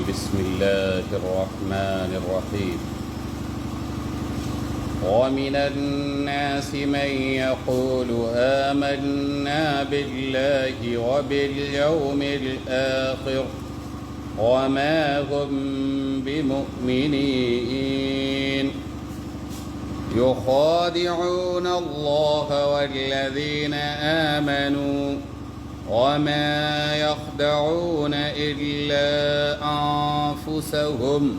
بسم الله الرحمن الرحيم ومن الناس من يقول آمنا بالله وباليوم الآخر وما هم بمؤمنين يخادعون الله والذين آمنوا وما يخدعون إلا أنفسهم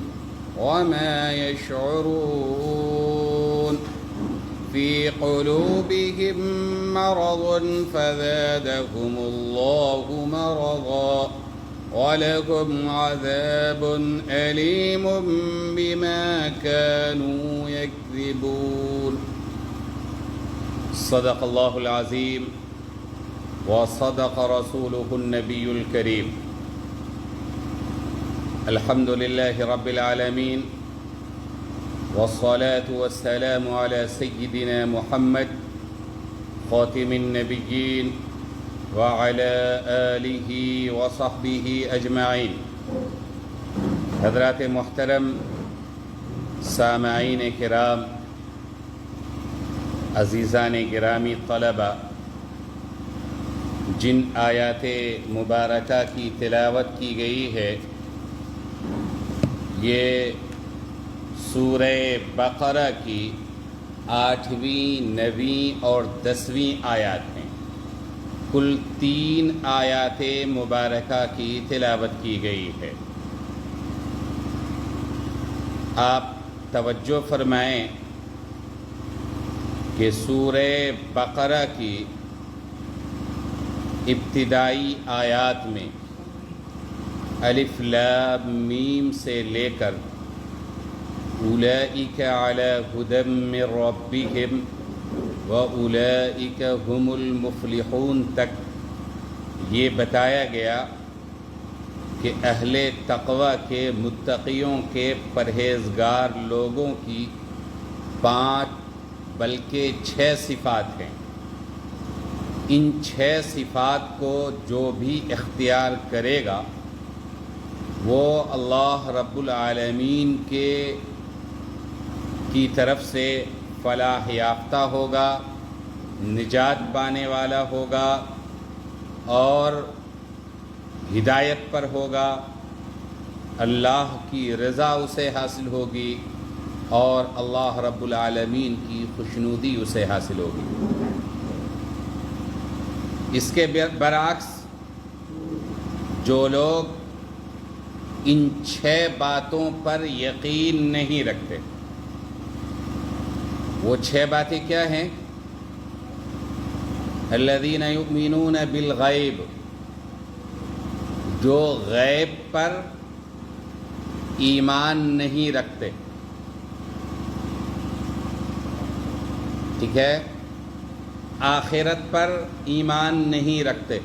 وما يشعرون في قلوبهم مرض فزادهم الله مرضا ولهم عذاب أليم بما كانوا يكذبون صدق الله العظيم وصدق رسوله النبي الكريم الحمد لله رب العالمين والصلاة والسلام على سيدنا محمد خاتم النبيين وعلى آلہ وصحبہ اجمعین۔ حضرات محترم سامعین کرام، عزیزان گرامی طلبہ، جن آیات مبارکہ کی تلاوت کی گئی ہے یہ سورہ بقرہ کی 8ویں، 9ویں اور 10ویں آیات ہیں۔ کل 3 آیات مبارکہ کی تلاوت کی گئی ہے۔ آپ توجہ فرمائیں کہ سورہ بقرہ کی ابتدائی آیات میں الف لام میم سے لے کر اولئک علی ھدی من ربہم وَأُولَئِكَ هُمُ الْمُفْلِحُونَ تک یہ بتایا گیا کہ اہل تقوی کے، متقیوں کے، پرہیزگار لوگوں کی 5 بلکہ 6 صفات ہیں۔ ان 6 صفات کو جو بھی اختیار کرے گا وہ اللہ رب العالمین کی طرف سے فلاح یافتہ ہوگا، نجات پانے والا ہوگا اور ہدایت پر ہوگا، اللہ کی رضا اسے حاصل ہوگی اور اللہ رب العالمین کی خوشنودی اسے حاصل ہوگی۔ اس کے برعکس جو لوگ ان 6 باتوں پر یقین نہیں رکھتے، وہ 6 باتیں کیا ہیں؟ الذین یؤمنون بالغیب، جو غیب پر ایمان نہیں رکھتے، ٹھیک ہے، آخرت پر ایمان نہیں رکھتے،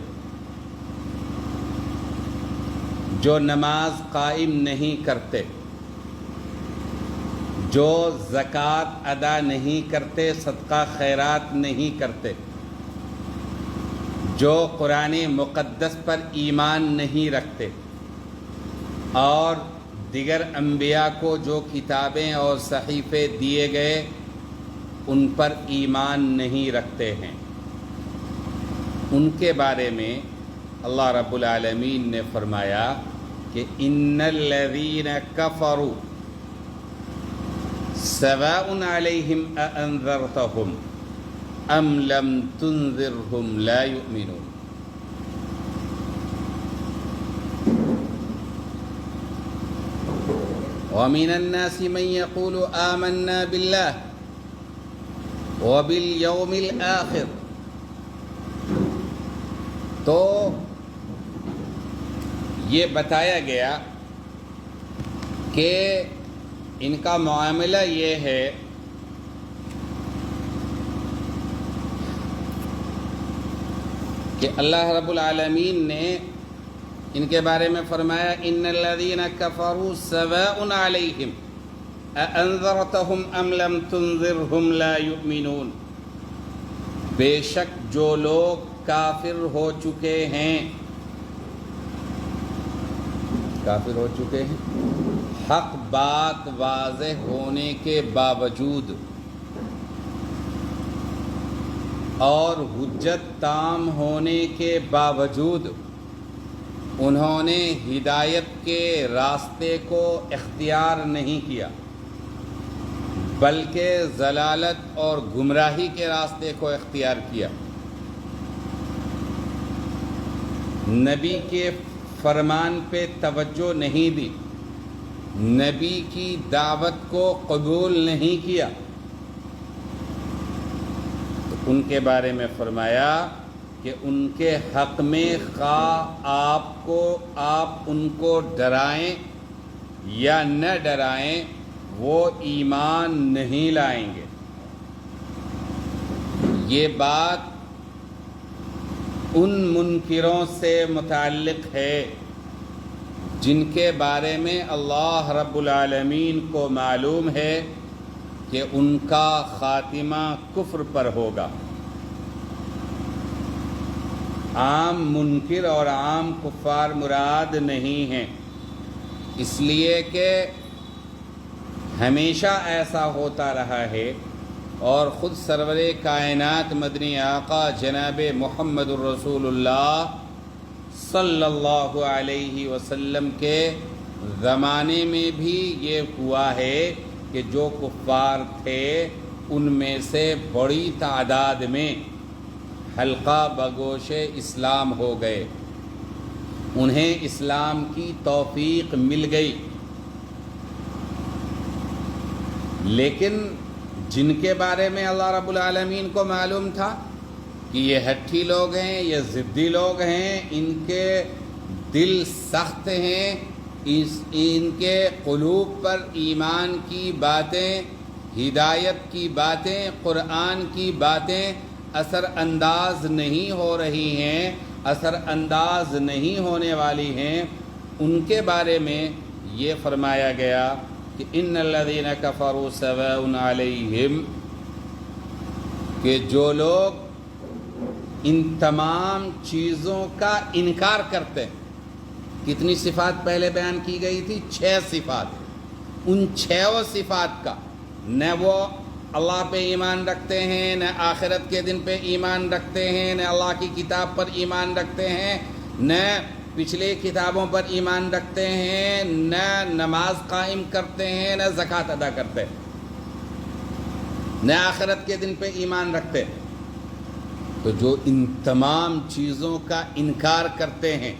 جو نماز قائم نہیں کرتے، جو زکوٰۃ ادا نہیں کرتے، صدقہ خیرات نہیں کرتے، جو قرآن مقدس پر ایمان نہیں رکھتے اور دیگر انبیاء کو جو کتابیں اور صحیفے دیے گئے ان پر ایمان نہیں رکھتے ہیں، ان کے بارے میں اللہ رب العالمین نے فرمایا کہ ان الذین کفروا سواء علیہم اانذرتہم ام لم تنذرہم لا یؤمنون۔ ومن الناس من یقول آمنا باللہ وبالیوم الآخر، تو یہ بتایا گیا کہ ان کا معاملہ یہ ہے کہ اللہ رب العالمین نے ان کے بارے میں فرمایا ان الذین کفروا سواء علیہم اانذرتہم ام لم تنذرہم لا یؤمنون، بے شک جو لوگ کافر ہو چکے ہیں کافر ہو چکے ہیں۔ حق بات واضح ہونے کے باوجود اور حجت تام ہونے کے باوجود انہوں نے ہدایت کے راستے کو اختیار نہیں کیا، بلکہ ضلالت اور گمراہی کے راستے کو اختیار کیا۔ نبی کے فرمان پہ توجہ نہیں دی، نبی کی دعوت کو قبول نہیں کیا، تو ان کے بارے میں فرمایا کہ ان کے حق میں خواہ آپ ان کو ڈرائیں یا نہ ڈرائیں، وہ ایمان نہیں لائیں گے۔ یہ بات ان منکروں سے متعلق ہے جن کے بارے میں اللہ رب العالمین کو معلوم ہے کہ ان کا خاتمہ کفر پر ہوگا۔ عام منکر اور عام کفار مراد نہیں ہیں، اس لیے کہ ہمیشہ ایسا ہوتا رہا ہے، اور خود سرور کائنات مدنی آقا جناب محمد الرسول اللہ صلی اللہ علیہ وسلم کے زمانے میں بھی یہ ہوا ہے کہ جو کفار تھے ان میں سے بڑی تعداد میں حلقہ بگوش اسلام ہو گئے، انہیں اسلام کی توفیق مل گئی۔ لیکن جن کے بارے میں اللہ رب العالمین کو معلوم تھا کہ یہ ہٹھی لوگ ہیں، یہ ضدی لوگ ہیں، ان کے دل سخت ہیں، ان کے قلوب پر ایمان کی باتیں، ہدایت کی باتیں، قرآن کی باتیں اثر انداز نہیں ہو رہی ہیں، اثر انداز نہیں ہونے والی ہیں، ان کے بارے میں یہ فرمایا گیا کہ ان الذین کفروا سواء علیہم، کہ جو لوگ ان تمام چیزوں کا انکار کرتے ہیں۔ کتنی صفات پہلے بیان کی گئی تھی؟ 6 صفات۔ ان 6 صفات کا نہ وہ اللہ پہ ایمان رکھتے ہیں، نہ آخرت کے دن پہ ایمان رکھتے ہیں، نہ اللہ کی کتاب پر ایمان رکھتے ہیں، نہ پچھلے کتابوں پر ایمان رکھتے ہیں، نہ نماز قائم کرتے ہیں، نہ زکوٰۃ ادا کرتے ہیں، نہ آخرت کے دن پہ ایمان رکھتے ہیں۔ تو جو ان تمام چیزوں کا انکار کرتے ہیں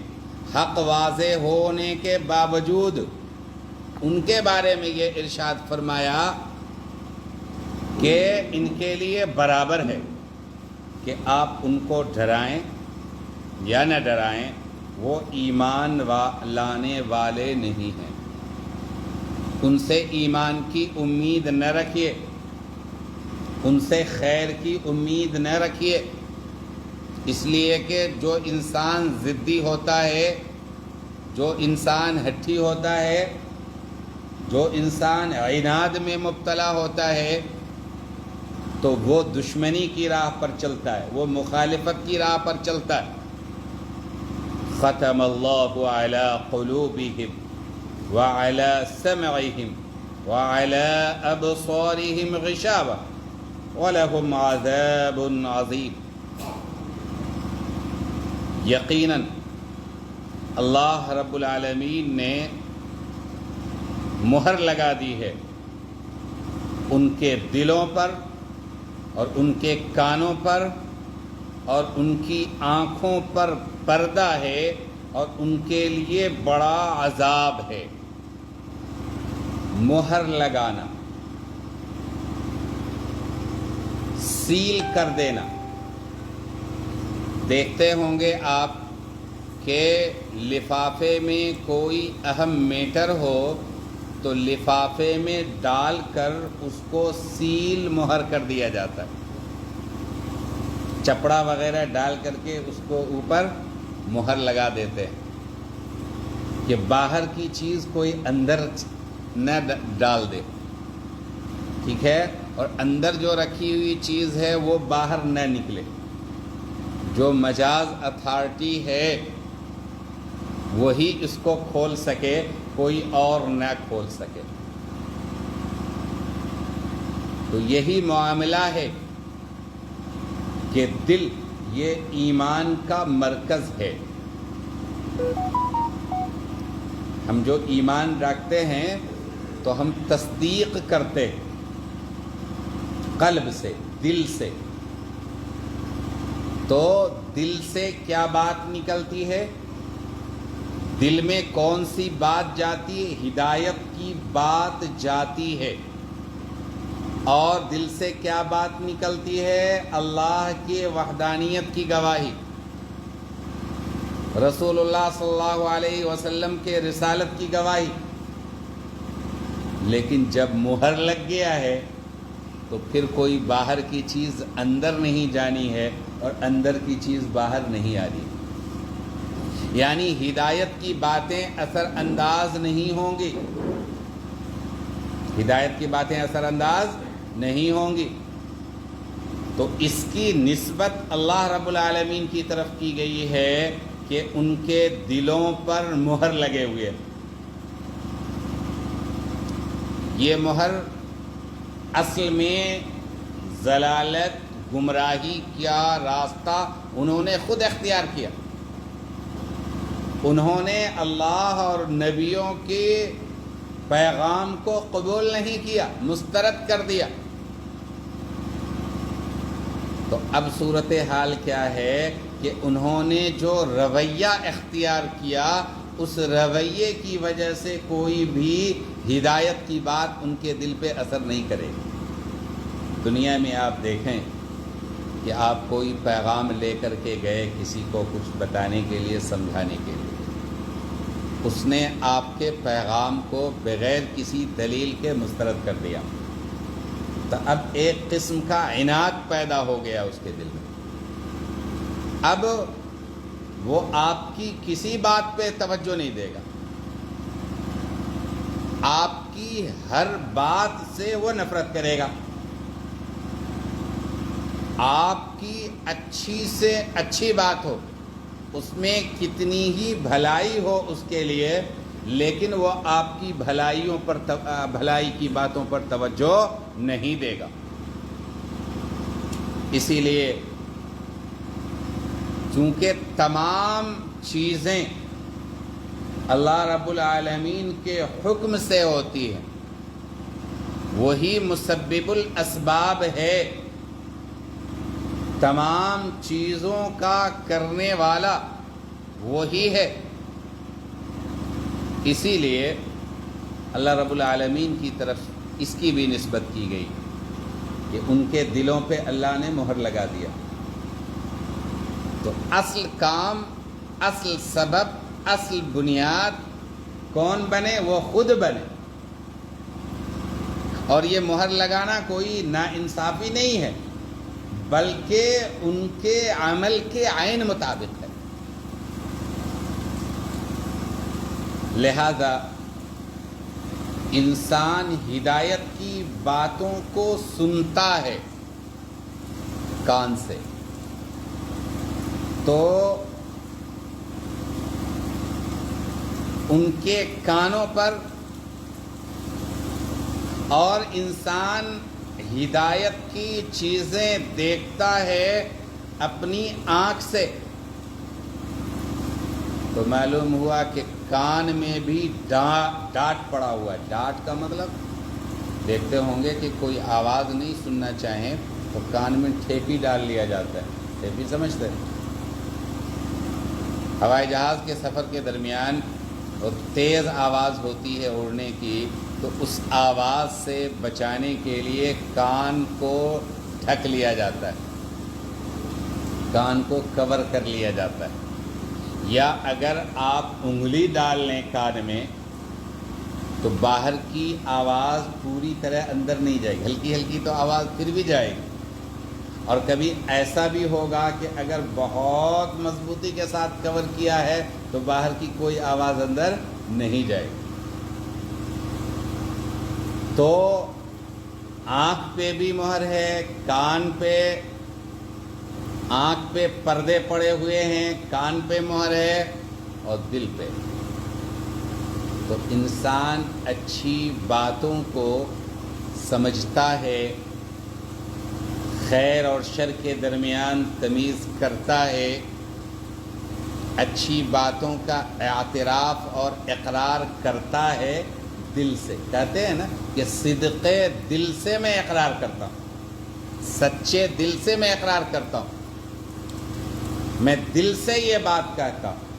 حق واضح ہونے کے باوجود، ان کے بارے میں یہ ارشاد فرمایا کہ ان کے لیے برابر ہے کہ آپ ان کو ڈرائیں یا نہ ڈرائیں، وہ ایمان لانے والے نہیں ہیں۔ ان سے ایمان کی امید نہ رکھیے، ان سے خیر کی امید نہ رکھیے، اس لیے کہ جو انسان ضدی ہوتا ہے، جو انسان ہٹھی ہوتا ہے، جو انسان عناد میں مبتلا ہوتا ہے، تو وہ دشمنی کی راہ پر چلتا ہے، وہ مخالفت کی راہ پر چلتا ہے۔ ختم اللہ علی قلوبہم وعلی سمعہم وعلی ابصارہم غشاوہ وَلَهُمْ عَذَابٌ عَظِيمٌ۔ یقیناً اللہ رب العالمین نے مہر لگا دی ہے ان کے دلوں پر اور ان کے کانوں پر اور ان کی آنکھوں پر پردہ ہے، اور ان کے لیے بڑا عذاب ہے۔ مہر لگانا، سیل کر دینا۔ دیکھتے ہوں گے آپ کہ لفافے میں کوئی اہم میٹر ہو تو لفافے میں ڈال کر اس کو سیل مہر کر دیا جاتا ہے، چپڑا وغیرہ ڈال کر کے اس کو اوپر مہر لگا دیتے ہیں کہ باہر کی چیز کوئی اندر نہ ڈال دے، ٹھیک ہے، اور اندر جو رکھی ہوئی چیز ہے وہ باہر نہ نکلے۔ جو مجاز اتھارٹی ہے وہی اس کو کھول سکے، کوئی اور نہ کھول سکے۔ تو یہی معاملہ ہے کہ دل یہ ایمان کا مرکز ہے۔ ہم جو ایمان رکھتے ہیں تو ہم تصدیق کرتے ہیں قلب سے، دل سے۔ تو دل سے کیا بات نکلتی ہے؟ دل میں کون سی بات جاتی ہے؟ ہدایت کی بات جاتی ہے۔ اور دل سے کیا بات نکلتی ہے؟ اللہ کی وحدانیت کی گواہی، رسول اللہ صلی اللہ علیہ وسلم کے رسالت کی گواہی۔ لیکن جب مہر لگ گیا ہے تو پھر کوئی باہر کی چیز اندر نہیں جانی ہے اور اندر کی چیز باہر نہیں آ رہی، یعنی ہدایت کی باتیں اثر انداز نہیں ہوں گی، ہدایت کی باتیں اثر انداز نہیں ہوں گی۔ تو اس کی نسبت اللہ رب العالمین کی طرف کی گئی ہے کہ ان کے دلوں پر مہر لگے ہوئے۔ یہ مہر اصل میں ضلالت، گمراہی کا راستہ انہوں نے خود اختیار کیا۔ انہوں نے اللہ اور نبیوں کے پیغام کو قبول نہیں کیا، مسترد کر دیا۔ تو اب صورتحال کیا ہے کہ انہوں نے جو رویہ اختیار کیا، اس رویے کی وجہ سے کوئی بھی ہدایت کی بات ان کے دل پہ اثر نہیں کرے گی۔ دنیا میں آپ دیکھیں کہ آپ کوئی پیغام لے کر کے گئے کسی کو کچھ بتانے کے لیے، سمجھانے کے لیے، اس نے آپ کے پیغام کو بغیر کسی دلیل کے مسترد کر دیا، تو اب ایک قسم کا عناد پیدا ہو گیا اس کے دل میں۔ اب وہ آپ کی کسی بات پہ توجہ نہیں دے گا، آپ کی ہر بات سے وہ نفرت کرے گا، آپ کی اچھی سے اچھی بات ہو، اس میں کتنی ہی بھلائی ہو اس کے لیے، لیکن وہ آپ کی بھلائی کی باتوں پر توجہ نہیں دے گا۔ اسی لیے چونکہ تمام چیزیں اللہ رب العالمین کے حکم سے ہوتی ہیں، وہی مسبب الاسباب ہے، تمام چیزوں کا کرنے والا وہی ہے۔ اسی لیے اللہ رب العالمین کی طرف اس کی بھی نسبت کی گئی کہ ان کے دلوں پہ اللہ نے مہر لگا دیا۔ تو اصل کام، اصل سبب، اصل بنیاد کون بنے؟ وہ خود بنے۔ اور یہ مہر لگانا کوئی ناانصافی نہیں ہے، بلکہ ان کے عمل کے عین مطابق ہے۔ لہذا انسان ہدایت کی باتوں کو سنتا ہے کان سے، تو ان کے کانوں پر، اور انسان ہدایت کی چیزیں دیکھتا ہے اپنی آنکھ سے، تو معلوم ہوا کہ کان میں بھی ڈاٹ پڑا ہوا ہے۔ ڈاٹ کا مطلب دیکھتے ہوں گے کہ کوئی آواز نہیں سننا چاہیں تو کان میں ٹھیپی ڈال لیا جاتا ہے، ٹھیپی سمجھتے ہیں؟ ہوائی جہاز کے سفر کے درمیان اور تیز آواز ہوتی ہے اڑنے کی، تو اس آواز سے بچانے کے لیے کان کو ڈھک لیا جاتا ہے، کان کو کور کر لیا جاتا ہے۔ یا اگر آپ انگلی ڈال لیں کان میں تو باہر کی آواز پوری طرح اندر نہیں جائے گی، ہلکی ہلکی تو آواز پھر بھی جائے گی۔ اور کبھی ایسا بھی ہوگا کہ اگر بہت مضبوطی کے ساتھ کور کیا ہے تو باہر کی کوئی آواز اندر نہیں جائے گی۔ تو آنکھ پہ بھی مہر ہے، کان پہ، آنکھ پہ پردے پڑے ہوئے ہیں، کان پہ مہر ہے، اور دل پہ. تو انسان اچھی باتوں کو سمجھتا ہے، خیر اور شر کے درمیان تمیز کرتا ہے، اچھی باتوں کا اعتراف اور اقرار کرتا ہے دل سے. کہتے ہیں نا کہ صدقے دل سے میں اقرار کرتا ہوں، سچے دل سے میں اقرار کرتا ہوں، میں دل سے یہ بات کہتا ہوں.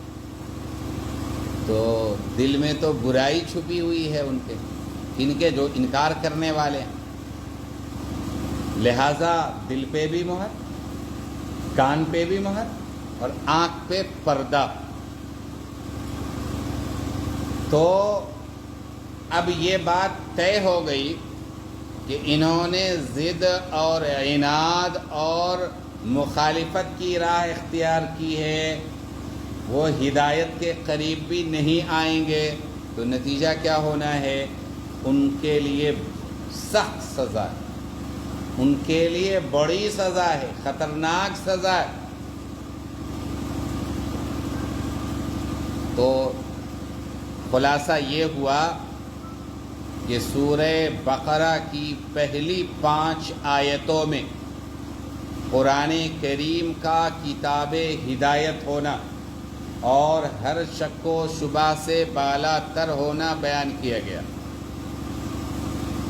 تو دل میں تو برائی چھپی ہوئی ہے ان کے جو انکار کرنے والے ہیں. لہذا دل پہ بھی مہر، کان پہ بھی مہر اور آنکھ پہ پردہ. تو اب یہ بات طے ہو گئی کہ انہوں نے ضد اور عناد اور مخالفت کی راہ اختیار کی ہے، وہ ہدایت کے قریب بھی نہیں آئیں گے. تو نتیجہ کیا ہونا ہے؟ ان کے لیے سخت سزا ہے، ان کے لیے بڑی سزا ہے، خطرناک سزا ہے. تو خلاصہ یہ ہوا کہ سورہ بقرہ کی پہلی 5 آیتوں میں قرآن کریم کا کتاب ہدایت ہونا اور ہر شک و شبہ سے بالا تر ہونا بیان کیا گیا.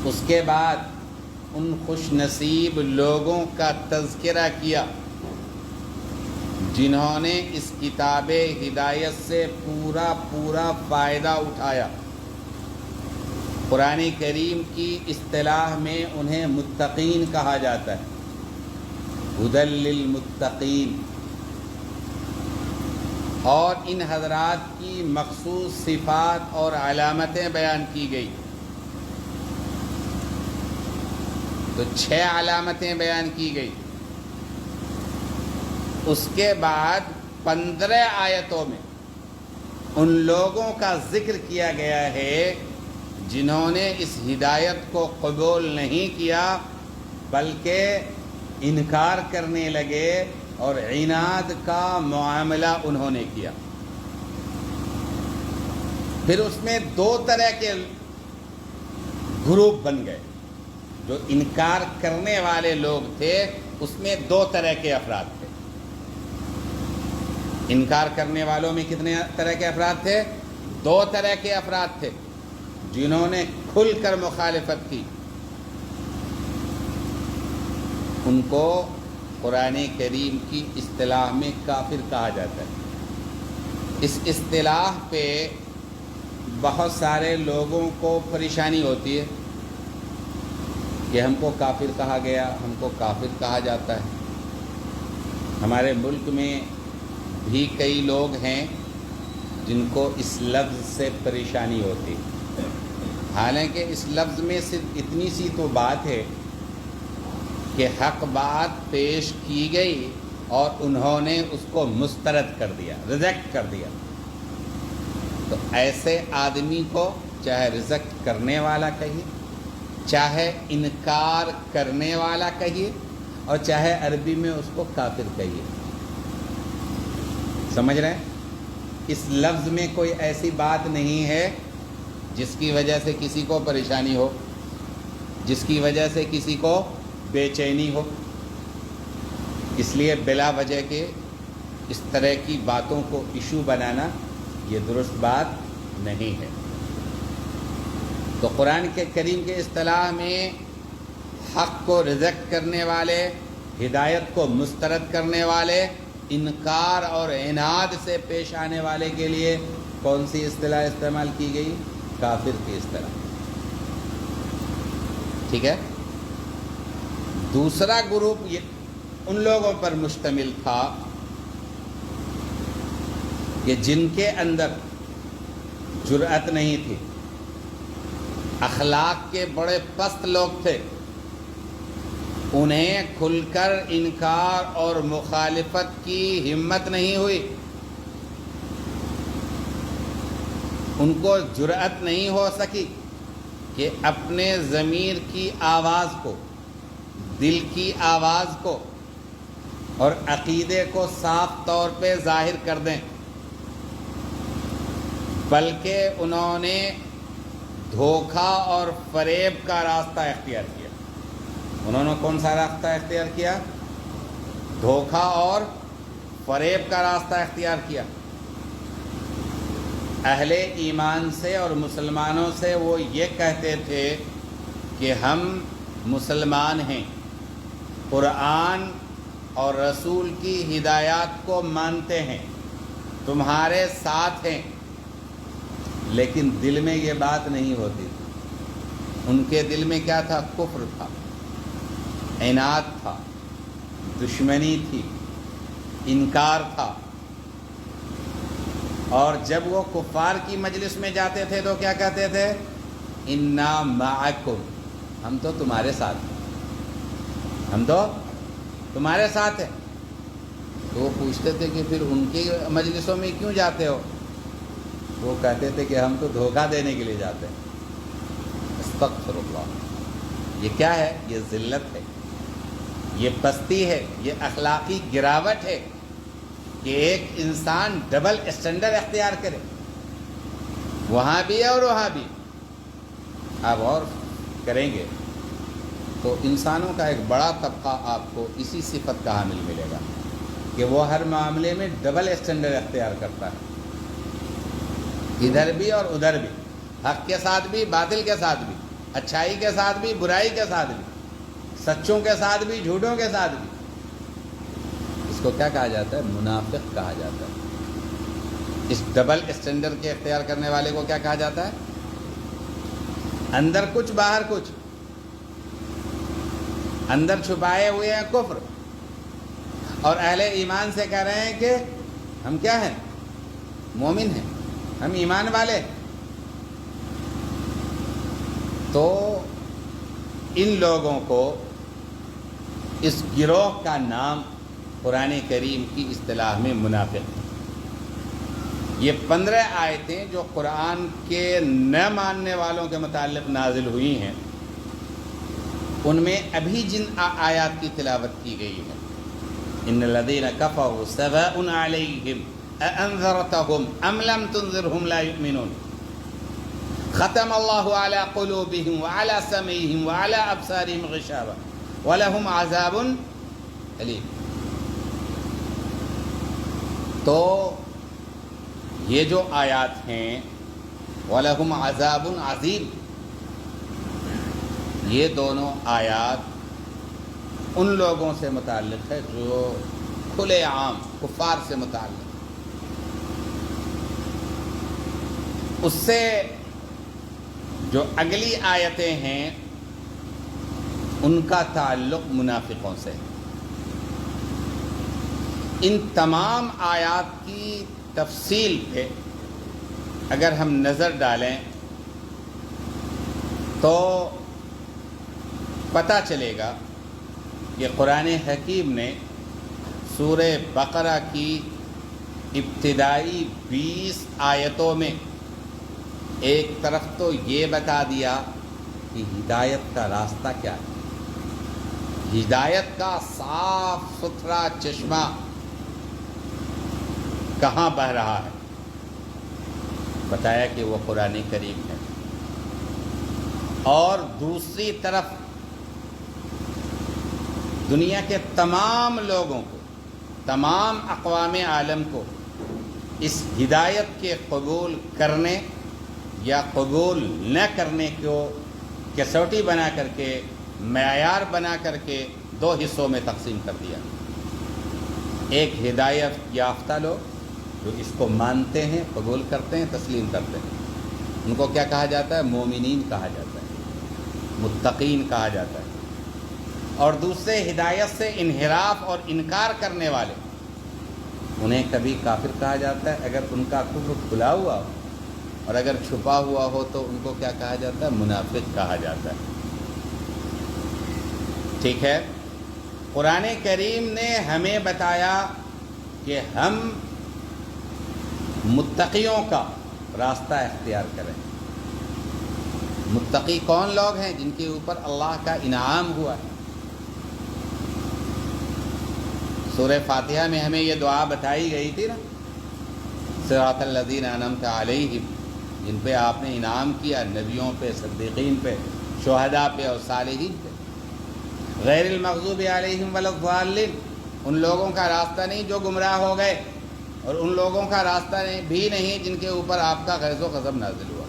اس کے بعد ان خوش نصیب لوگوں کا تذکرہ کیا جنہوں نے اس کتاب ہدایت سے پورا فائدہ اٹھایا. قرآن کریم کی اصطلاح میں انہیں متقین کہا جاتا ہے، ہدی للمتقین. اور ان حضرات کی مخصوص صفات اور علامتیں بیان کی گئی. تو 6 علامتیں بیان کی گئی. اس کے بعد 15 آیتوں میں ان لوگوں کا ذکر کیا گیا ہے جنہوں نے اس ہدایت کو قبول نہیں کیا بلکہ انکار کرنے لگے اور عناد کا معاملہ انہوں نے کیا. پھر اس میں 2 طرح کے گروپ بن گئے. جو انکار کرنے والے لوگ تھے اس میں 2 طرح کے افراد تھے. انکار کرنے والوں میں کتنے طرح کے افراد تھے؟ 2 طرح کے افراد تھے جنہوں نے کھل کر مخالفت کی. ان کو قرآن کریم کی اصطلاح میں کافر کہا جاتا ہے. اس اصطلاح پہ بہت سارے لوگوں کو پریشانی ہوتی ہے کہ ہم کو کافر کہا گیا، ہم کو کافر کہا جاتا ہے. ہمارے ملک میں بھی کئی لوگ ہیں جن کو اس لفظ سے پریشانی ہوتی. حالانکہ اس لفظ میں صرف اتنی سی تو بات ہے کہ حق بات پیش کی گئی اور انہوں نے اس کو مسترد کر دیا، ریجیکٹ کر دیا. تو ایسے آدمی کو چاہے ریجیکٹ کرنے والا کہیے، چاہے انکار کرنے والا کہیے، اور چاہے عربی میں اس کو کافر کہیے. سمجھ رہے ہیں؟ اس لفظ میں کوئی ایسی بات نہیں ہے جس کی وجہ سے کسی کو پریشانی ہو، جس کی وجہ سے کسی کو بے چینی ہو. اس لیے بلا وجہ کے اس طرح کی باتوں کو ایشو بنانا یہ درست بات نہیں ہے. تو قرآن کے کریم کے اصطلاح میں حق کو ریجیکٹ کرنے والے، ہدایت کو مسترد کرنے والے، انکار اور عناد سے پیش آنے والے کے لیے کون سی اصطلاح استعمال کی گئی؟ کافر کی اصطلاح. ٹھیک ہے. دوسرا گروپ ان لوگوں پر مشتمل تھا کہ جن کے اندر جرأت نہیں تھی، اخلاق کے بڑے پست لوگ تھے، انہیں کھل کر انکار اور مخالفت کی ہمت نہیں ہوئی. ان کو جرأت نہیں ہو سکی کہ اپنے ضمیر کی آواز کو، دل کی آواز کو اور عقیدے کو صاف طور پہ ظاہر کر دیں. بلکہ انہوں نے دھوکہ اور فریب کا راستہ اختیار کیا۔ انہوں نے کون سا راستہ اختیار کیا؟ دھوکہ اور فریب کا راستہ اختیار کیا۔ اہل ایمان سے اور مسلمانوں سے وہ یہ کہتے تھے کہ ہم مسلمان ہیں، قرآن اور رسول کی ہدایات کو مانتے ہیں، تمہارے ساتھ ہیں، لیکن دل میں یہ بات نہیں ہوتی تھی۔ ان کے دل میں کیا تھا؟ کفر تھا، عناد تھا، دشمنی تھی، انکار تھا۔ اور جب وہ کفار کی مجلس میں جاتے تھے تو کیا کہتے تھے؟ انا معکم، ہم تو تمہارے ساتھ ہیں، ہم تو تمہارے ساتھ ہیں۔ تو وہ پوچھتے تھے کہ پھر ان کی مجلسوں میں کیوں جاتے ہو؟ وہ کہتے تھے کہ ہم تو دھوکہ دینے کے لیے جاتے ہیں۔ استغفر اللہ، یہ کیا ہے؟ یہ ذلت ہے، یہ پستی ہے، یہ اخلاقی گراوٹ ہے کہ ایک انسان ڈبل اسٹینڈرڈ اختیار کرے، وہاں بھی اور وہاں بھی۔ آپ اور کریں گے تو انسانوں کا ایک بڑا طبقہ آپ کو اسی صفت کا حامل ملے گا کہ وہ ہر معاملے میں ڈبل اسٹینڈرڈ اختیار کرتا ہے، ادھر بھی اور ادھر بھی، حق کے ساتھ بھی، باطل کے ساتھ بھی، اچھائی کے ساتھ بھی، برائی کے ساتھ بھی، سچوں کے ساتھ بھی، جھوٹوں کے ساتھ بھی۔ اس کو کیا کہا جاتا ہے؟ منافق کہا جاتا ہے۔ اس ڈبل اسٹینڈرڈ کے اختیار کرنے والے کو کیا کہا جاتا ہے؟ اندر کچھ باہر کچھ، اندر چھپائے ہوئے ہیں کفر، اور اہل ایمان سے کہہ رہے ہیں کہ ہم کیا ہیں؟ مومن ہیں، ہم ایمان والے۔ تو ان لوگوں کو، اس گروہ کا نام قرآن کریم کی اصطلاح میں منافق ہے۔ یہ 15 آیتیں جو قرآن کے نہ ماننے والوں کے متعلق نازل ہوئی ہیں، ان میں ابھی جن آیات کی تلاوت کی گئی ہے، ان الذین کفروا سواء علیہم اانذرتہم ام لم تنذرہم لا یؤمنون، ختم اللہ علی قلوبہم وعلی سمعہم وعلی ابصارہم غشاوہ ولہم عذاب علیم۔ تو یہ جو آیات ہیں وَلَهُمْ عَذَابٌ عَظِيمٌ، یہ دونوں آیات ان لوگوں سے متعلق ہے جو کھلے عام کفار سے متعلق۔ اس سے جو اگلی آیتیں ہیں ان کا تعلق منافقوں سے۔ ان تمام آیات کی تفصیل پہ اگر ہم نظر ڈالیں تو پتہ چلے گا کہ قرآن حکیم نے سورہ بقرہ کی ابتدائی 20 آیتوں میں ایک طرف تو یہ بتا دیا کہ ہدایت کا راستہ کیا ہے، ہدایت کا صاف ستھرا چشمہ کہاں بہہ رہا ہے، بتایا کہ وہ قرآن کریم ہے۔ اور دوسری طرف دنیا کے تمام لوگوں کو، تمام اقوام عالم کو اس ہدایت کے قبول کرنے یا قبول نہ کرنے کو کسوٹی بنا کر کے، معیار بنا کر کے 2 حصوں میں تقسیم کر دیا۔ ایک ہدایت یافتہ لوگ جو اس کو مانتے ہیں، قبول کرتے ہیں، تسلیم کرتے ہیں، ان کو کیا کہا جاتا ہے؟ مومنین کہا جاتا ہے، متقین کہا جاتا ہے۔ اور دوسرے ہدایت سے انحراف اور انکار کرنے والے، انہیں کبھی کافر کہا جاتا ہے اگر ان کا کفر کھلا ہوا ہو، اور اگر چھپا ہوا ہو تو ان کو کیا کہا جاتا ہے؟ منافق کہا جاتا ہے۔ ٹھیک ہے، قرآن کریم نے ہمیں بتایا کہ ہم متقیوں کا راستہ اختیار کریں۔ متقی کون لوگ ہیں؟ جن کے اوپر اللہ کا انعام ہوا ہے۔ سورہ فاتحہ میں ہمیں یہ دعا بتائی گئی تھی نا، صراط الذین انعمت علیہم جن پہ آپ نے انعام کیا، نبیوں پہ، صدیقین پہ، شہداء پہ اور صالحین پہ۔ غیر المغضوب علیہم ولا الضالین، ان لوگوں کا راستہ نہیں جو گمراہ ہو گئے، اور ان لوگوں کا راستہ بھی نہیں جن کے اوپر آپ کا غیظ و غضب نازل ہوا۔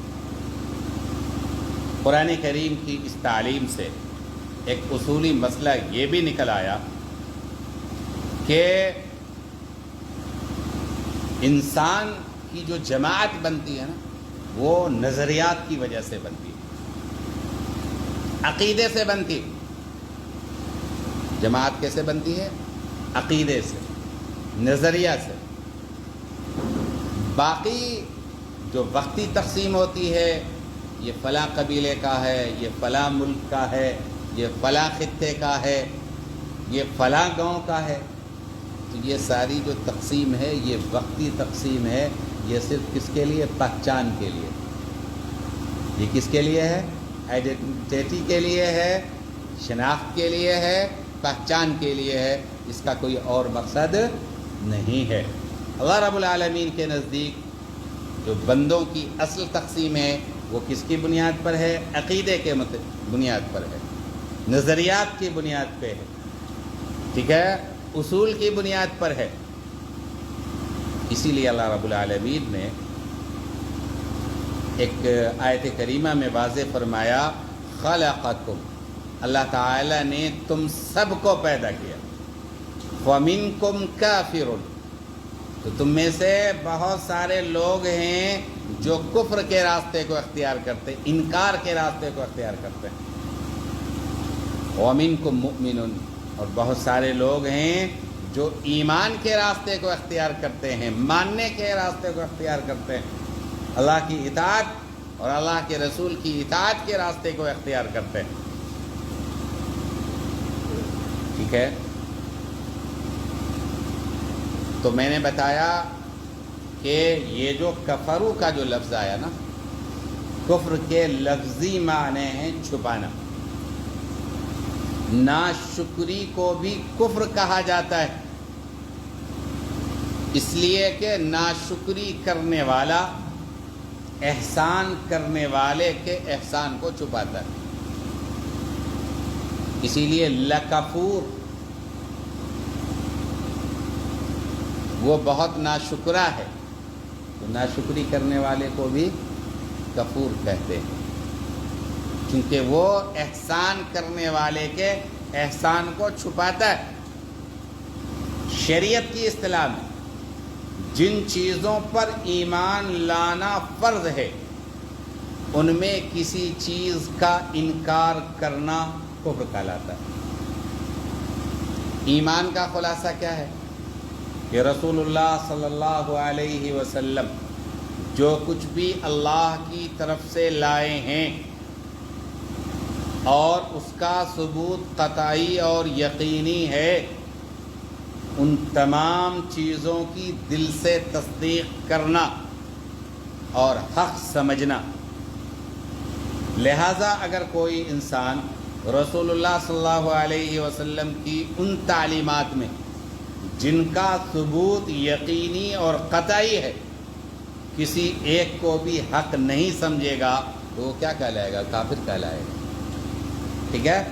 قرآن کریم کی اس تعلیم سے ایک اصولی مسئلہ یہ بھی نکل آیا کہ انسان کی جو جماعت بنتی ہے نا، وہ نظریات کی وجہ سے بنتی ہے، عقیدے سے بنتی ہے۔ جماعت کیسے بنتی ہے؟ عقیدے سے، نظریہ سے۔ باقی جو وقتی تقسیم ہوتی ہے، یہ فلاں قبیلے کا ہے، یہ فلاں ملک کا ہے، یہ فلاں خطے کا ہے، یہ فلاں گاؤں کا ہے، تو یہ ساری جو تقسیم ہے یہ وقتی تقسیم ہے۔ یہ صرف کس کے لیے؟ پہچان کے لیے۔ یہ کس کے لیے ہے؟ آئیڈینٹی کے لیے ہے، شناخت کے لیے ہے، پہچان کے لیے ہے، اس کا کوئی اور مقصد نہیں ہے۔ اللہ رب العالمین کے نزدیک جو بندوں کی اصل تقسیم ہے وہ کس کی بنیاد پر ہے؟ عقیدے کے بنیاد پر ہے، نظریات کی بنیاد پہ ہے، ٹھیک ہے، اصول کی بنیاد پر ہے۔ اسی لیے اللہ رب العالمین نے ایک آیت کریمہ میں واضح فرمایا، خلقکم، اللہ تعالیٰ نے تم سب کو پیدا کیا، وَمِنْكُمْ كَافِرٌ، تو تم میں سے بہت سارے لوگ ہیں جو کفر کے راستے کو اختیار کرتے، انکار کے راستے کو اختیار کرتے ہیں، وَمِنْكُمْ مُؤْمِنٌ، اور بہت سارے لوگ ہیں جو ایمان کے راستے کو اختیار کرتے ہیں، ماننے کے راستے کو اختیار کرتے ہیں، اللہ کی اطاعت اور اللہ کے رسول کی اطاعت کے راستے کو اختیار کرتے ہیں، ٹھیک ہے۔ تو میں نے بتایا کہ یہ جو کفرو کا جو لفظ آیا نا، کفر کے لفظی معنی ہیں چھپانا۔ ناشکری کو بھی کفر کہا جاتا ہے، اس لیے کہ ناشکری کرنے والا احسان کرنے والے کے احسان کو چھپاتا ہے، اسی لیے لکفور، وہ بہت ناشکرا ہے، تو ناشکری کرنے والے کو بھی کفور کہتے ہیں، کیونکہ وہ احسان کرنے والے کے احسان کو چھپاتا ہے۔ شریعت کی اصطلاح میں جن چیزوں پر ایمان لانا فرض ہے، ان میں کسی چیز کا انکار کرنا کفر کہلاتا ہے۔ ایمان کا خلاصہ کیا ہے؟ کہ رسول اللہ صلی اللہ علیہ وسلم جو کچھ بھی اللہ کی طرف سے لائے ہیں اور اس کا ثبوت قطعی اور یقینی ہے، ان تمام چیزوں کی دل سے تصدیق کرنا اور حق سمجھنا۔ لہذا اگر کوئی انسان رسول اللہ صلی اللہ علیہ وسلم کی ان تعلیمات میں جن کا ثبوت یقینی اور قطعی ہے، کسی ایک کو بھی حق نہیں سمجھے گا تو وہ کیا کہلائے گا؟ کافر کہلائے گا، ٹھیک ہے۔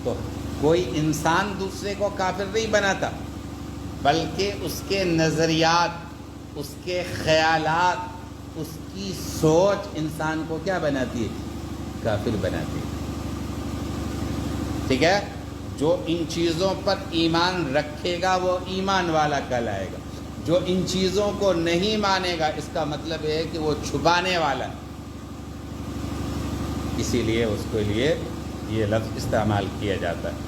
تو کوئی انسان دوسرے کو کافر نہیں بناتا، بلکہ اس کے نظریات، اس کے خیالات، اس کی سوچ انسان کو کیا بناتی ہے؟ کافر بناتی ہے، ٹھیک ہے۔ جو ان چیزوں پر ایمان رکھے گا وہ ایمان والا کہلائے گا، جو ان چیزوں کو نہیں مانے گا اس کا مطلب ہے کہ وہ چھپانے والا ہے، اسی لیے اس کے لیے یہ لفظ استعمال کیا جاتا ہے۔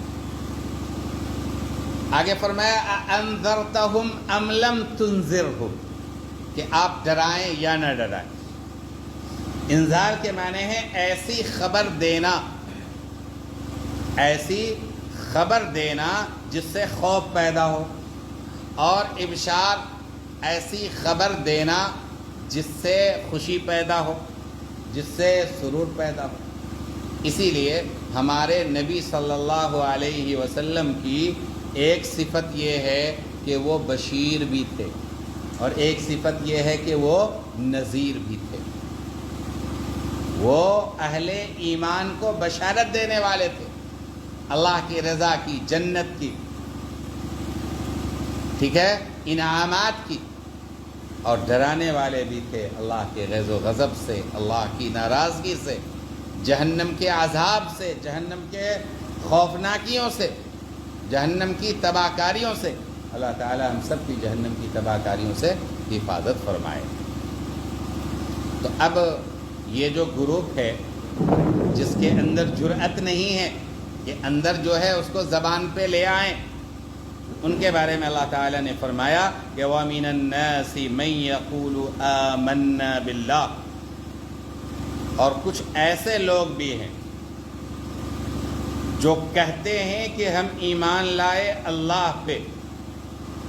آگے فرمایا انذرتہم ام لم تنذرہم، کہ آپ ڈرائیں یا نہ ڈرائیں۔ انذار کے معنی ہے ایسی خبر دینا، ایسی خبر دینا جس سے خوف پیدا ہو، اور ابشار ایسی خبر دینا جس سے خوشی پیدا ہو، جس سے سرور پیدا ہو۔ اسی لیے ہمارے نبی صلی اللہ علیہ وسلم کی ایک صفت یہ ہے کہ وہ بشیر بھی تھے، اور ایک صفت یہ ہے کہ وہ نذیر بھی تھے۔ وہ اہل ایمان کو بشارت دینے والے تھے اللہ کی رضا کی، جنت کی، ٹھیک ہے، انعامات کی، اور ڈرانے والے بھی تھے اللہ کے غیظ و غضب سے، اللہ کی ناراضگی سے، جہنم کے عذاب سے، جہنم کے خوفناکیوں سے، جہنم کی تباہ کاریوں سے۔ اللہ تعالی ہم سب کی جہنم کی تباہ کاریوں سے حفاظت فرمائے۔ تو اب یہ جو گروپ ہے جس کے اندر جرأت نہیں ہے کہ اندر جو ہے اس کو زبان پہ لے آئیں، ان کے بارے میں اللہ تعالیٰ نے فرمایا کہ وَمِنَ النَّاسِ مَن يَقُولُ آمَنَّا بِاللَّهِ، اور کچھ ایسے لوگ بھی ہیں جو کہتے ہیں کہ ہم ایمان لائے اللہ پہ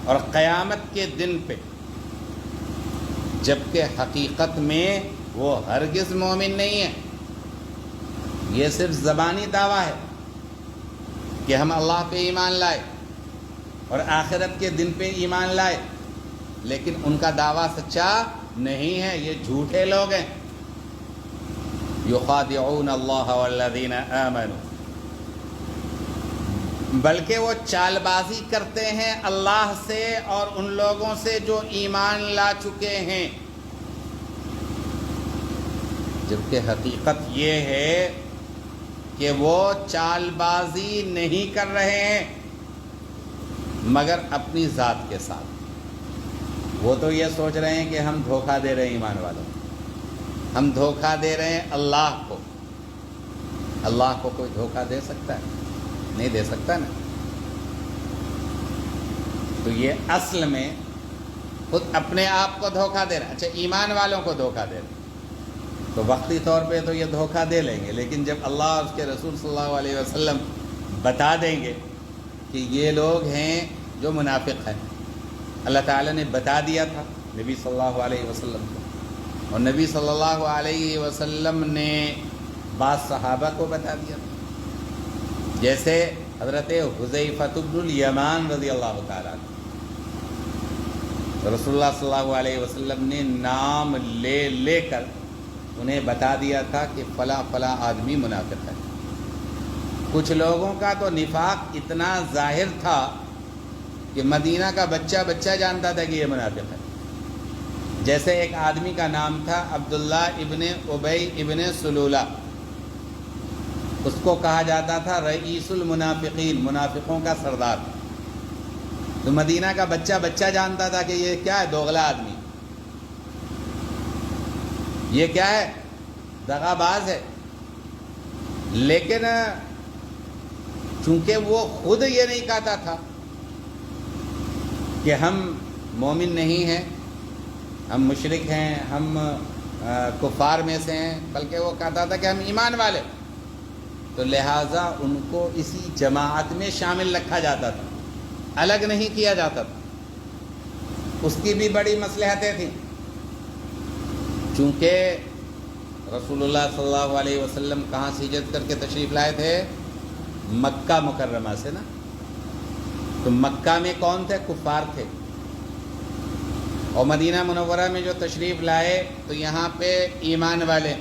اور قیامت کے دن پہ، جبکہ حقیقت میں وہ ہرگز مومن نہیں ہے۔ یہ صرف زبانی دعویٰ ہے کہ ہم اللہ پہ ایمان لائے اور آخرت کے دن پہ ایمان لائے، لیکن ان کا دعویٰ سچا نہیں ہے، یہ جھوٹے لوگ ہیں۔ یخادعون اللہ والذین آمنوا، بلکہ وہ چال بازی کرتے ہیں اللہ سے اور ان لوگوں سے جو ایمان لا چکے ہیں، جبکہ حقیقت یہ ہے کہ وہ چال بازی نہیں کر رہے ہیں مگر اپنی ذات کے ساتھ۔ وہ تو یہ سوچ رہے ہیں کہ ہم دھوکہ دے رہے ہیں ایمان والوں کو، ہم دھوکہ دے رہے ہیں اللہ کو۔ اللہ کو کوئی دھوکہ دے سکتا ہے؟ نہیں دے سکتا نا۔ تو یہ اصل میں خود اپنے آپ کو دھوکہ دے رہے ہیں۔ اچھا، ایمان والوں کو دھوکہ دے رہے ہیں تو وقتی طور پہ تو یہ دھوکہ دے لیں گے، لیکن جب اللہ اور اس کے رسول صلی اللہ علیہ وسلم بتا دیں گے کہ یہ لوگ ہیں جو منافق ہیں، اللہ تعالیٰ نے بتا دیا تھا نبی صلی اللہ علیہ وسلم کو، اور نبی صلی اللہ علیہ وسلم نے بعض صحابہ کو بتا دیا تھا، جیسے حضرت حذیفہ بن الیمان رضی اللہ تعالیٰ عنہ۔ رسول اللہ صلی اللہ علیہ وسلم نے نام لے لے کر انہیں بتا دیا تھا کہ فلاں فلاں آدمی منافق ہے۔ کچھ لوگوں کا تو نفاق اتنا ظاہر تھا کہ مدینہ کا بچہ بچہ جانتا تھا کہ یہ منافق ہے۔ جیسے ایک آدمی کا نام تھا عبداللہ ابن ابی ابن سلولہ، اس کو کہا جاتا تھا رئیس المنافقین، منافقوں کا سردار۔ تو مدینہ کا بچہ بچہ جانتا تھا کہ یہ کیا ہے، دوغلا آدمی، یہ کیا ہے، دغا باز ہے۔ لیکن چونکہ وہ خود یہ نہیں کہتا تھا کہ ہم مومن نہیں ہیں، ہم مشرک ہیں، ہم کفار میں سے ہیں، بلکہ وہ کہتا تھا کہ ہم ایمان والے، تو لہٰذا ان کو اسی جماعت میں شامل رکھا جاتا تھا، الگ نہیں کیا جاتا تھا۔ اس کی بھی بڑی مصلحتیں تھیں، چونکہ رسول اللہ صلی اللہ علیہ وسلم کہاں سے ہجرت کر کے تشریف لائے تھے؟ مکہ مکرمہ سے نا۔ تو مکہ میں کون تھے؟ کفار تھے، اور مدینہ منورہ میں جو تشریف لائے تو یہاں پہ ایمان والے،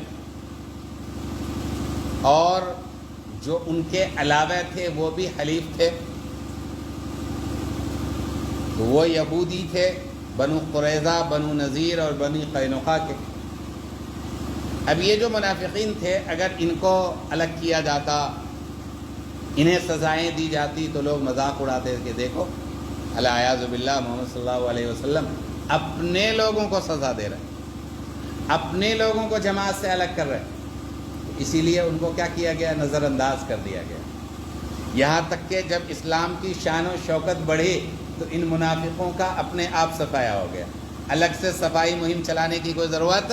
اور جو ان کے علاوہ تھے وہ بھی حلیف تھے، تو وہ یہودی تھے، بنو قریظہ، بنو نذیر اور بنی قینقاع کے۔ اب یہ جو منافقین تھے، اگر ان کو الگ کیا جاتا، انہیں سزائیں دی جاتی، تو لوگ مذاق اڑاتے کہ دیکھو الیاذ باللہ محمد صلی اللہ علیہ وسلم اپنے لوگوں کو سزا دے رہے، اپنے لوگوں کو جماعت سے الگ کر رہے، اسی لیے ان کو کیا کیا گیا؟ نظر انداز کر دیا گیا۔ یہاں تک کہ جب اسلام کی شان و شوکت بڑھی تو ان منافقوں کا اپنے آپ صفایا ہو گیا، الگ سے صفائی مہم چلانے کی کوئی ضرورت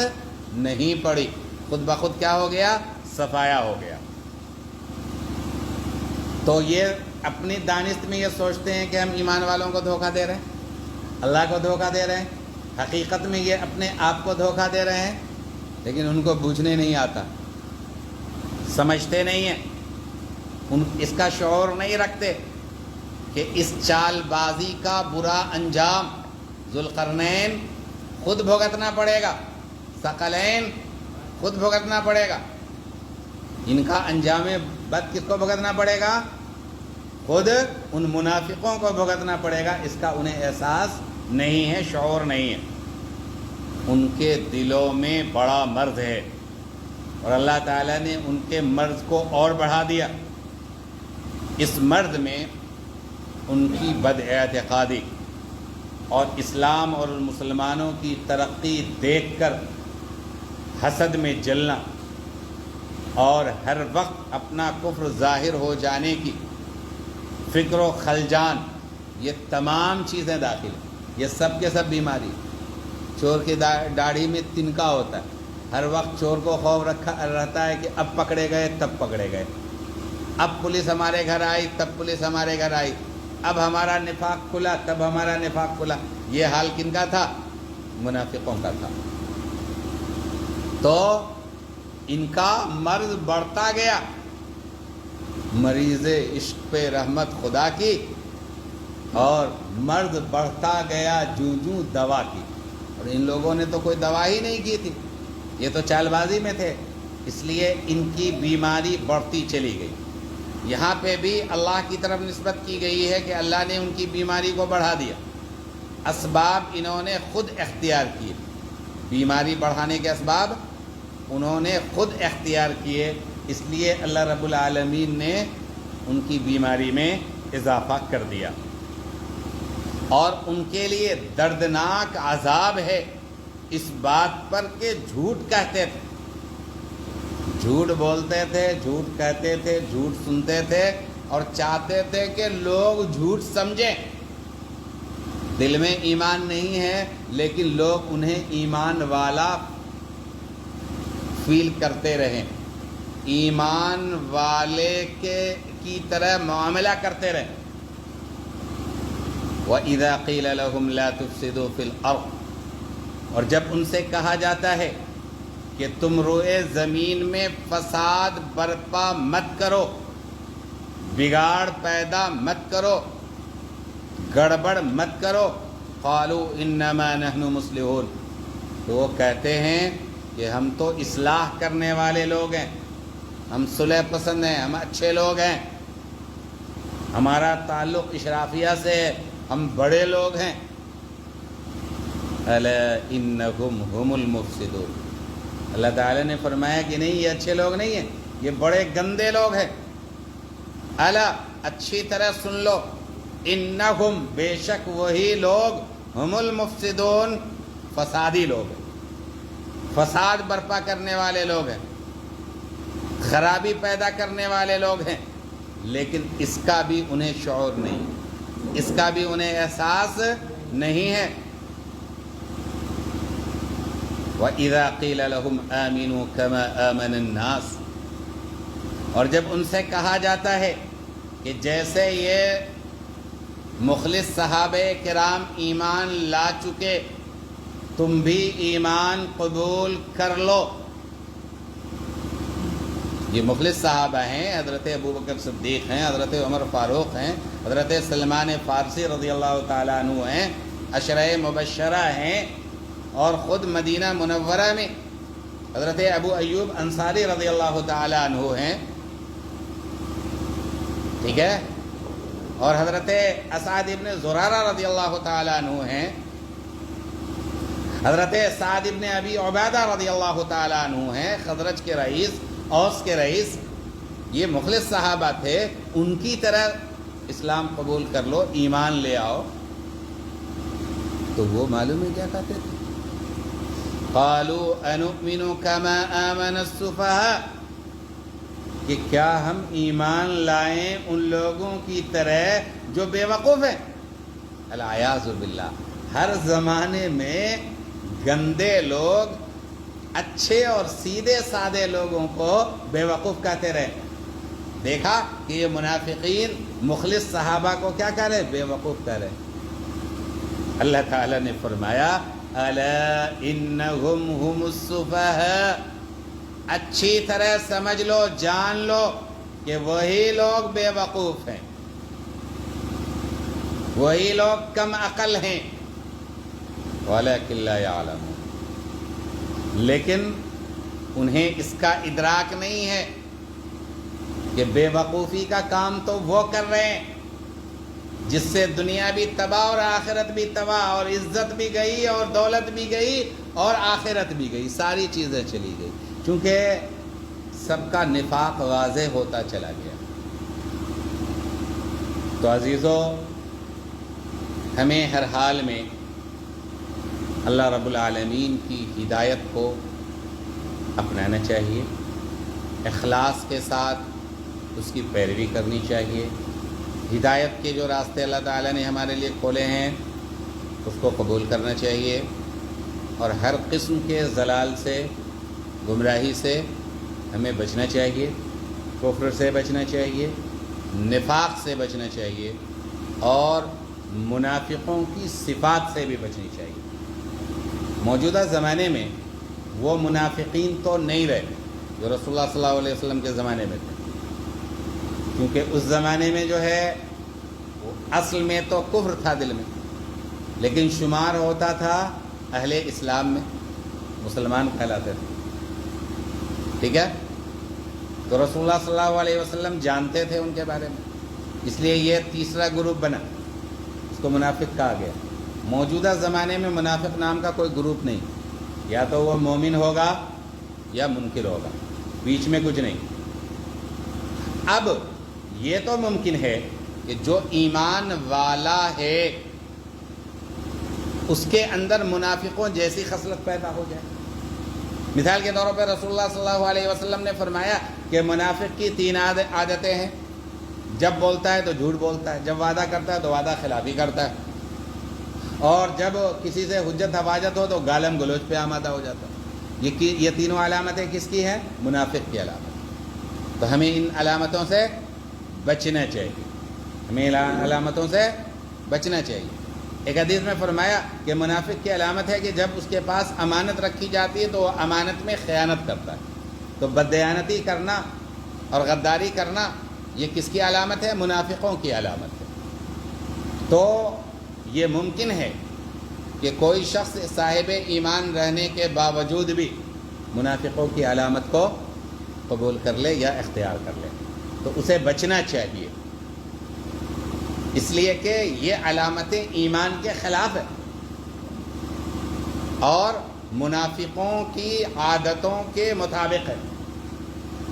نہیں پڑی، خود بخود کیا ہو گیا؟ صفایا ہو گیا۔ تو یہ اپنی دانست میں یہ سوچتے ہیں کہ ہم ایمان والوں کو دھوکہ دے رہے ہیں، اللہ کو دھوکہ دے رہے ہیں، حقیقت میں یہ اپنے آپ کو دھوکہ دے رہے ہیں، لیکن ان کو بوجھنے نہیں آتا، سمجھتے نہیں ہیں، ان اس کا شعور نہیں رکھتے کہ اس چال بازی کا برا انجام ذوالقرنین خود بھگتنا پڑے گا، ثقلین خود بھگتنا پڑے گا۔ ان کا انجام بد کس کو بھگتنا پڑے گا؟ خود ان منافقوں کو بھگتنا پڑے گا. اس کا انہیں احساس نہیں ہے، شعور نہیں ہے. ان کے دلوں میں بڑا مرض ہے اور اللہ تعالیٰ نے ان کے مرض کو اور بڑھا دیا. اس مرض میں ان کی بد اعتقادی اور اسلام اور مسلمانوں کی ترقی دیکھ کر حسد میں جلنا اور ہر وقت اپنا کفر ظاہر ہو جانے کی فکر و خلجان، یہ تمام چیزیں داخل ہیں. یہ سب کے سب بیماری. چور کی داڑھی میں تنکا ہوتا ہے. ہر وقت چور کو خوف رہتا ہے کہ اب پکڑے گئے تب پکڑے گئے، اب پولیس ہمارے گھر آئی تب پولیس ہمارے گھر آئی، اب ہمارا نفاق کھلا تب ہمارا نفاق کھلا. یہ حال کن کا تھا؟ منافقوں کا تھا. تو ان کا مرض بڑھتا گیا. مریض عشق پہ رحمت خدا کی، اور مرض بڑھتا گیا جوں دوا کی. اور ان لوگوں نے تو کوئی دوا ہی نہیں کی تھی، یہ تو چال بازی میں تھے، اس لیے ان کی بیماری بڑھتی چلی گئی. یہاں پہ بھی اللہ کی طرف نسبت کی گئی ہے کہ اللہ نے ان کی بیماری کو بڑھا دیا. اسباب انہوں نے خود اختیار کیے، بیماری بڑھانے کے اسباب انہوں نے خود اختیار کیے، اس لیے اللہ رب العالمین نے ان کی بیماری میں اضافہ کر دیا. اور ان کے لیے دردناک عذاب ہے اس بات پر کہ جھوٹ کہتے تھے، جھوٹ بولتے تھے، جھوٹ کہتے تھے، جھوٹ سنتے تھے اور چاہتے تھے کہ لوگ جھوٹ سمجھیں. دل میں ایمان نہیں ہے لیکن لوگ انہیں ایمان والا فیل کرتے رہیں، ایمان والے کی طرح معاملہ کرتے رہیں. وَإِذَا قِيلَ لَهُمْ لَا تُفْسِدُوا فِي الْأَرْضِ، اور جب ان سے کہا جاتا ہے کہ تم روئے زمین میں فساد برپا مت کرو، بگاڑ پیدا مت کرو، گڑبڑ مت کرو، قالوا انما نحن مصلحون، تو وہ کہتے ہیں کہ ہم تو اصلاح کرنے والے لوگ ہیں، ہم صلح پسند ہیں، ہم اچھے لوگ ہیں، ہمارا تعلق اشرافیہ سے ہے، ہم بڑے لوگ ہیں. الا انہم هم المفسدون، اللہ تعالیٰ نے فرمایا کہ نہیں، یہ اچھے لوگ نہیں ہیں، یہ بڑے گندے لوگ ہیں. الا، اچھی طرح سن لو، انہم، بے شک وہی لوگ، ہم المفسدون، فسادی لوگ ہیں، فساد برپا کرنے والے لوگ ہیں، خرابی پیدا کرنے والے لوگ ہیں. لیکن اس کا بھی انہیں شعور نہیں، اس کا بھی انہیں احساس نہیں ہے. وَإِذَا قِيلَ لَهُمْ آمِنُوا كَمَا آمَنَ النَّاسُ، اور جب ان سے کہا جاتا ہے کہ جیسے یہ مخلص صحابہ کرام ایمان لا چکے تم بھی ایمان قبول کر لو. یہ مخلص صحابہ ہیں، حضرت ابوبکر صدیق ہیں، حضرت عمر فاروق ہیں، حضرت سلمان فارسی رضی اللہ تعالیٰ عنہ ہیں، عشرہ مبشرہ ہیں، اور خود مدینہ منورہ میں حضرت ابو ایوب انصاری رضی اللہ تعالیٰ عنہ ہیں، ٹھیک ہے، اور حضرت اسعد ابن زرارہ رضی اللہ تعالیٰ عنہ ہیں، حضرت سعد ابن ابی عبیدہ رضی اللہ تعالیٰ عنہ ہیں، خزرج کے رئیس، اوس کے رئیس. یہ مخلص صحابہ تھے، ان کی طرح اسلام قبول کر لو، ایمان لے آؤ. تو وہ معلوم ہے کیا کہتے تھے؟ قالوا انؤمن كما آمن السفهاء، کہ کیا ہم ایمان لائیں ان لوگوں کی طرح جو بے وقوف ہیں. العیاذ باللہ، ہر زمانے میں گندے لوگ اچھے اور سیدھے سادے لوگوں کو بے وقوف کہتے رہے. دیکھا کہ یہ منافقین مخلص صحابہ کو کیا کہہ رہے؟ بے وقوف کہہ رہے. اللہ تعالیٰ نے فرمایا الا انہم هم السفہاء، اچھی طرح سمجھ لو، جان لو کہ وہی لوگ بے وقوف ہیں، وہی لوگ کم عقل ہیں. ولیکن لا یعلمون، لیکن انہیں اس کا ادراک نہیں ہے. کہ بے وقوفی کا کام تو وہ کر رہے ہیں جس سے دنیا بھی تباہ اور آخرت بھی تباہ، اور عزت بھی گئی اور دولت بھی گئی اور آخرت بھی گئی، ساری چیزیں چلی گئی، چونکہ سب کا نفاق واضح ہوتا چلا گیا۔ تو عزیزو، ہمیں ہر حال میں اللہ رب العالمین کی ہدایت کو اپنانا چاہیے، اخلاص کے ساتھ اس کی پیروی کرنی چاہیے، ہدایت کے جو راستے اللہ تعالیٰ نے ہمارے لیے کھولے ہیں اس کو قبول کرنا چاہیے، اور ہر قسم کے ضلال سے، گمراہی سے ہمیں بچنا چاہیے، کفر سے بچنا چاہیے، نفاق سے بچنا چاہیے، اور منافقوں کی صفات سے بھی بچنی چاہیے۔ موجودہ زمانے میں وہ منافقین تو نہیں رہے جو رسول اللہ صلی اللہ علیہ وسلم کے زمانے میں تھے، کیونکہ اس زمانے میں جو ہے وہ اصل میں تو کفر تھا دل میں، لیکن شمار ہوتا تھا اہل اسلام میں، مسلمان کہلاتے تھے، ٹھیک ہے۔ تو رسول اللہ صلی اللہ علیہ وسلم جانتے تھے ان کے بارے میں، اس لیے یہ تیسرا گروپ بنا، اس کو منافق کہا گیا۔ موجودہ زمانے میں منافق نام کا کوئی گروپ نہیں، یا تو وہ مومن ہوگا یا منکر ہوگا، بیچ میں کچھ نہیں۔ اب یہ تو ممکن ہے کہ جو ایمان والا ہے اس کے اندر منافقوں جیسی خصلت پیدا ہو جائے۔ مثال کے طور پر رسول اللہ صلی اللہ علیہ وسلم نے فرمایا کہ منافق کی 3 عادتیں ہیں، جب بولتا ہے تو جھوٹ بولتا ہے، جب وعدہ کرتا ہے تو وعدہ خلافی کرتا ہے، اور جب کسی سے حجت حفاظت ہو تو گالم گلوچ پہ آمادہ ہو جاتا ہے۔ یہ تینوں علامتیں کس کی ہیں؟ منافق کی علامت۔ تو ہمیں ان علامتوں سے بچنا چاہیے، ہمیں علامتوں سے بچنا چاہیے۔ ایک حدیث میں فرمایا کہ منافق کی علامت ہے کہ جب اس کے پاس امانت رکھی جاتی ہے تو وہ امانت میں خیانت کرتا ہے۔ تو بددیانتی کرنا اور غداری کرنا یہ کس کی علامت ہے؟ منافقوں کی علامت ہے۔ تو یہ ممکن ہے کہ کوئی شخص صاحب ایمان رہنے کے باوجود بھی منافقوں کی علامت کو قبول کر لے یا اختیار کر لے، تو اسے بچنا چاہیے، اس لیے کہ یہ علامتیں ایمان کے خلاف ہیں اور منافقوں کی عادتوں کے مطابق ہے۔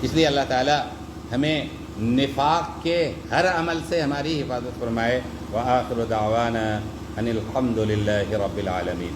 اس لیے اللہ تعالی ہمیں نفاق کے ہر عمل سے ہماری حفاظت فرمائے۔ وآخر دعوانا ان الحمد للہ رب العالمین۔